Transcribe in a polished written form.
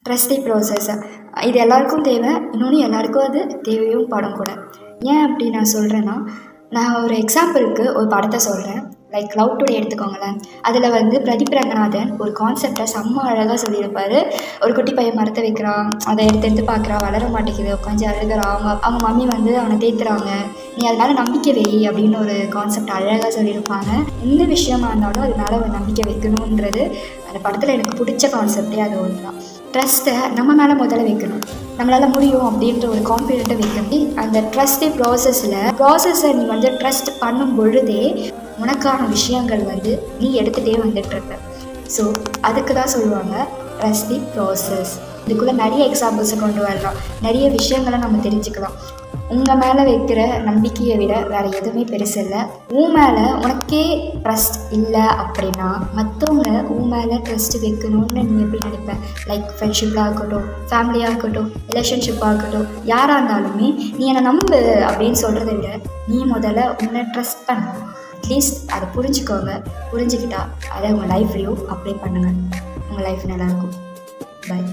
Trustee process இது எல்லாருக்கும் தேவை. இன்னொன்று எல்லாருக்கும் அது தேவையும் படம் கூட. ஏன் அப்படி நான் சொல்கிறேன்னா, நான் ஒரு எக்ஸாம்பிளுக்கு ஒரு படத்தை சொல்கிறேன். லைக் லவ் டுடே எடுத்துக்கோங்களேன். அதில் வந்து பிரதீப் ரங்கநாதன் ஒரு கான்செப்டை செம்ம அழகாக சொல்லியிருப்பார். ஒரு குட்டி பையன் மரத்தை வைக்கிறான், அதை எடுத்து எடுத்து பார்க்குறான், வளர மாட்டேங்குது, உட்காந்து அழுகிறான். அவங்க மம்மி வந்து அவனை தேத்துறாங்க, நீ அதனால நம்பிக்கை வை அப்படின்னு ஒரு கான்செப்ட் அழகாக சொல்லியிருப்பாங்க. எந்த விஷயமா இருந்தாலும் அது மேலே ஒரு நம்பிக்கை வைக்கணுன்றது அந்த படத்தில் எனக்கு பிடிச்ச கான்செப்டே அது ஒன்று தான். ட்ரஸ்ட்டை நம்ம மேலே முதல்ல வைக்கணும், நம்மளால் முடியும் அப்படின்ற ஒரு கான்ஃபிடென்ட்டை வைக்கணும். அந்த ட்ரஸ்டி ப்ராசஸை நீ வந்து ட்ரஸ்ட் பண்ணும் பொழுதே உனக்கான விஷயங்கள் வந்து நீ எடுத்துகிட்டே வந்துட்டுருக்க. ஸோ அதுக்கு தான் சொல்லுவாங்க ட்ரஸ்டி ப்ராசஸ். இதுக்குள்ளே நிறைய எக்ஸாம்பிள்ஸை கொண்டு வரலாம், நிறைய விஷயங்களை நம்ம தெரிஞ்சுக்கலாம். உங்கள் மேலே வைக்கிற நம்பிக்கையை விட வேறு எதுவுமே பெருசு இல்லை. உன் மேலே உனக்கே ட்ரஸ்ட் இல்லை அப்படின்னா மற்றவங்க உன் மேலே ட்ரஸ்ட் வைக்கணும்னு நீ எப்படி நினைப்பேன்? லைக் ஃப்ரெண்ட்ஷிப்பாக இருக்கட்டும், ஃபேமிலியாக இருக்கட்டும், ரிலேஷன்ஷிப்பாக இருக்கட்டும், யாராக இருந்தாலுமே நீ என்னை நம்பு அப்படின்னு சொல்கிறத விட நீ முதல்ல உன்னை ட்ரஸ்ட் பண்ண. அட்லீஸ்ட் அதை புரிஞ்சுக்கிட்டா அதை உங்கள் லைஃப்லேயும் அப்ளை பண்ணுங்கள். உங்கள் லைஃப் நல்லாயிருக்கும். பாய்.